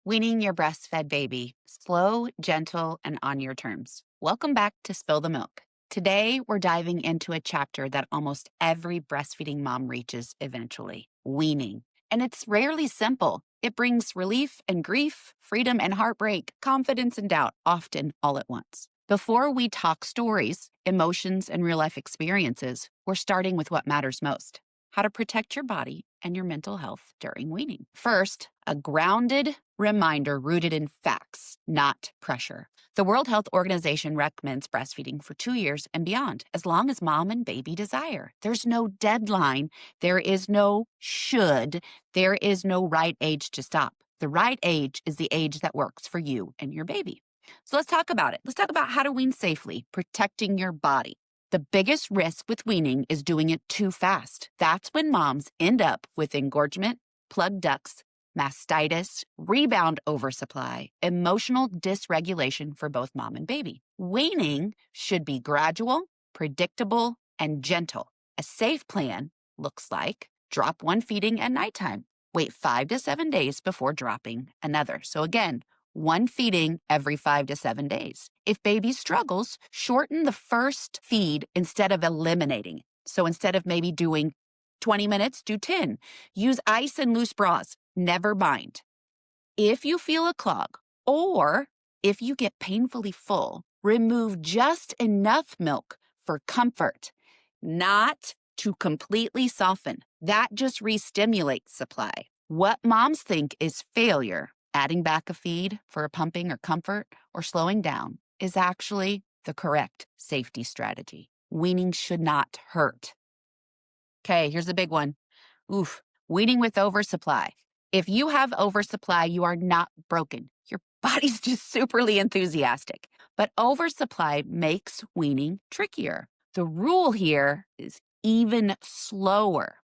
Weaning your breastfed baby. Slow, gentle, and on your terms. Welcome back to Spill the Milk. Today, we're diving into a chapter that almost every breastfeeding mom reaches eventually weaning. And it's rarely simple. It brings relief and grief, freedom and heartbreak, confidence and doubt, often all at once. Before we talk stories, emotions, and real life experiences, we're starting with what matters most: how to protect your body and your mental health during weaning. First, a grounded reminder rooted in facts, not pressure. The World Health Organization recommends breastfeeding for 2 years and beyond, as long as mom and baby desire. There's no deadline. There is no should. There is no right age to stop. The right age is the age that works for you and your baby. So let's talk about it. Let's talk about how to wean safely, protecting your body. The biggest risk with weaning is doing it too fast. That's when moms end up with engorgement, plugged ducts, mastitis, rebound oversupply, emotional dysregulation for both mom and baby. Weaning should be gradual, predictable, and gentle. A safe plan looks like drop one feeding at nighttime. Wait 5 to 7 days before dropping another. So again, one feeding every 5 to 7 days. If baby struggles, shorten the first feed instead of eliminating. So instead of maybe doing 20 minutes, do 10. Use ice and loose bras. Never bind. If you feel a clog or if you get painfully full, remove just enough milk for comfort, not to completely soften. That just re-stimulates supply. What moms think is failure, adding back a feed for a pumping or comfort or slowing down, is actually the correct safety strategy. Weaning should not hurt. Okay, here's a big one. Weaning with oversupply. If you have oversupply, you are not broken. Your body's just superly enthusiastic. But oversupply makes weaning trickier. The rule here is even slower.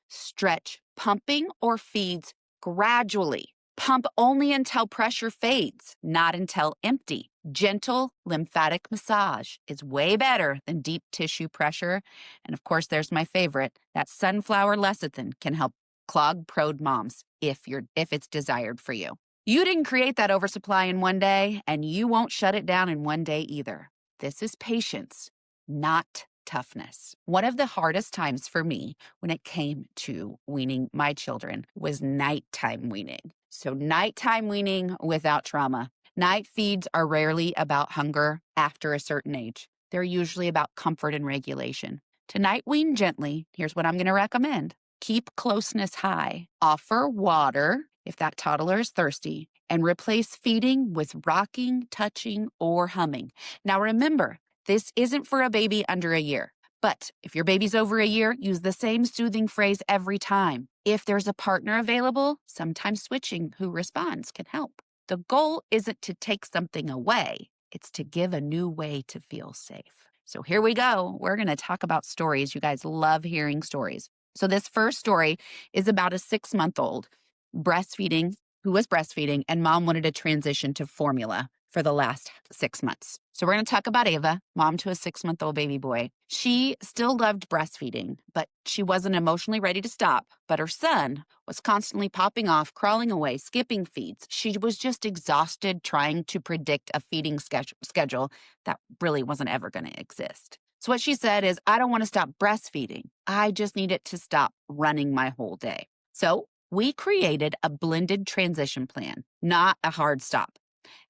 Stretch pumping or feeds gradually. Pump only until pressure fades, not until empty. Gentle lymphatic massage is way better than deep tissue pressure. And of course, there's my favorite. That sunflower lecithin can help clog-prone moms if it's desired for you. You didn't create that oversupply in one day, and you won't shut it down in one day either. This is patience, not toughness. One of the hardest times for me when it came to weaning my children was nighttime weaning. So nighttime weaning without trauma. Night feeds are rarely about hunger after a certain age. They're usually about comfort and regulation. To night wean gently, here's what I'm going to recommend. Keep closeness high. Offer water if that toddler is thirsty, and replace feeding with rocking, touching, or humming. Now remember, this isn't for a baby under a year. But if your baby's over a year, use the same soothing phrase every time. If there's a partner available, sometimes switching who responds can help. The goal isn't to take something away. It's to give a new way to feel safe. So here we go. We're going to talk about stories. You guys love hearing stories. So this first story is about a 6-month-old who was breastfeeding, and mom wanted to transition to formula for the last 6 months. So we're going to talk about Ava, mom to a 6-month-old baby boy. She still loved breastfeeding, but she wasn't emotionally ready to stop. But her son was constantly popping off, crawling away, skipping feeds. She was just exhausted trying to predict a feeding schedule that really wasn't ever going to exist. So what she said is, I don't want to stop breastfeeding. I just need it to stop running my whole day. So we created a blended transition plan, not a hard stop.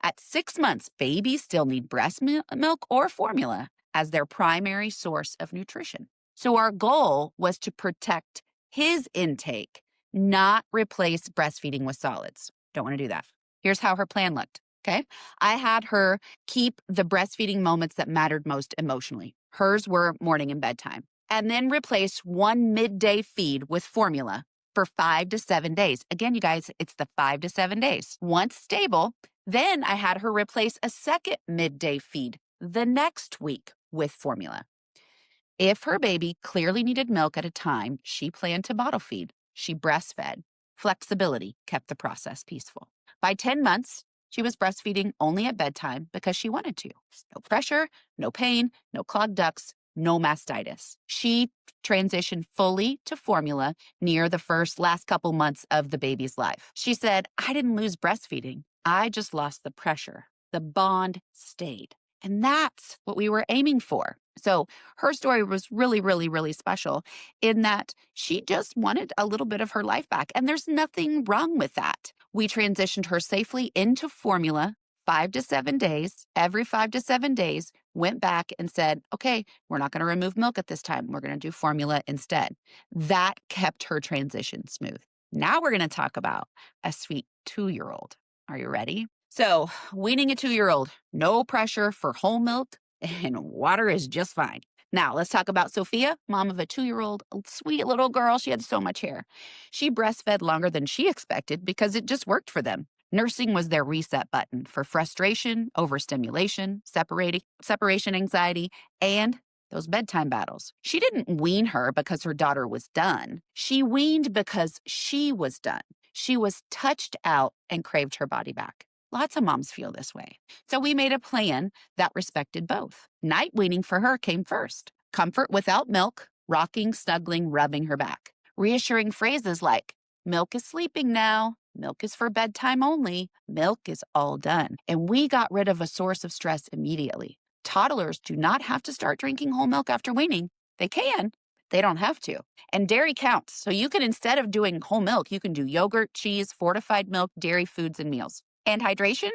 At 6 months, babies still need breast milk or formula as their primary source of nutrition. So our goal was to protect his intake, not replace breastfeeding with solids. Don't want to do that. Here's how her plan looked, okay? I had her keep the breastfeeding moments that mattered most emotionally. Hers were morning and bedtime. And then replace one midday feed with formula for 5 to 7 days. Again, you guys, it's the 5 to 7 days. Once stable, then I had her replace a second midday feed the next week with formula. If her baby clearly needed milk at a time, she planned to bottle feed. She breastfed. Flexibility kept the process peaceful. By 10 months, she was breastfeeding only at bedtime because she wanted to. No pressure, no pain, no clogged ducts, no mastitis. She transitioned fully to formula near the last couple months of the baby's life. She said, I didn't lose breastfeeding. I just lost the pressure. The bond stayed. And that's what we were aiming for. So her story was really, really, really special in that she just wanted a little bit of her life back. And there's nothing wrong with that. We transitioned her safely into formula 5 to 7 days. Every 5 to 7 days, went back and said, okay, we're not going to remove milk at this time. We're going to do formula instead. That kept her transition smooth. Now we're going to talk about a sweet 2-year-old. Are you ready? So, weaning a 2-year-old, no pressure for whole milk, and water is just fine. Now, let's talk about Sophia, mom of a 2-year-old, sweet little girl. She had so much hair. She breastfed longer than she expected because it just worked for them. Nursing was their reset button for frustration, overstimulation, separation anxiety, and those bedtime battles. She didn't wean her because her daughter was done. She weaned because she was done. She was touched out and craved her body back. Lots of moms feel this way. So we made a plan that respected both. Night weaning for her came first. Comfort without milk, rocking, snuggling, rubbing her back. Reassuring phrases like, milk is sleeping now. Milk is for bedtime only. Milk is all done. And we got rid of a source of stress immediately. Toddlers do not have to start drinking whole milk after weaning. They can. They don't have to. And dairy counts. So you can, instead of doing whole milk, you can do yogurt, cheese, fortified milk, dairy foods, and meals. And hydration,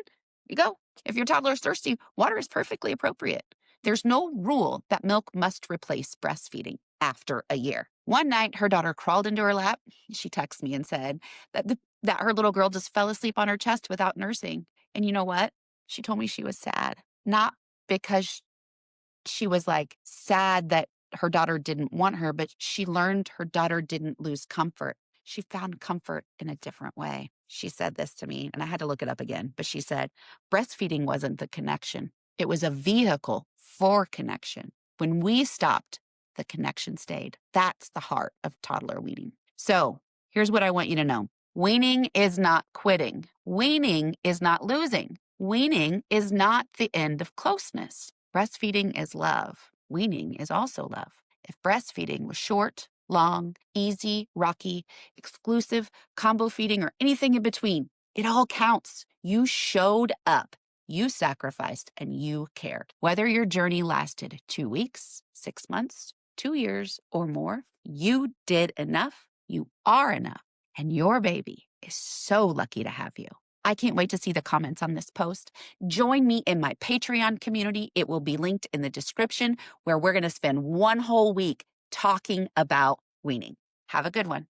you go. If your toddler is thirsty, water is perfectly appropriate. There's no rule that milk must replace breastfeeding after a year. One night, her daughter crawled into her lap. She texted me and said that her little girl just fell asleep on her chest without nursing. And you know what? She told me she was sad. Not because she was like sad that her daughter didn't want her, but she learned her daughter didn't lose comfort. She found comfort in a different way. She said this to me, and I had to look it up again, but she said, breastfeeding wasn't the connection. It was a vehicle for connection. When we stopped, the connection stayed. That's the heart of toddler weaning. So here's what I want you to know. Weaning is not quitting. Weaning is not losing. Weaning is not the end of closeness. Breastfeeding is love. Weaning is also love. If breastfeeding was short, long, easy, rocky, exclusive, combo feeding, or anything in between, it all counts. You showed up, you sacrificed, and you cared. Whether your journey lasted 2 weeks, 6 months, 2 years, or more, you did enough. You are enough. And your baby is so lucky to have you. I can't wait to see the comments on this post. Join me in my Patreon community. It will be linked in the description, where we're going to spend one whole week talking about weaning. Have a good one.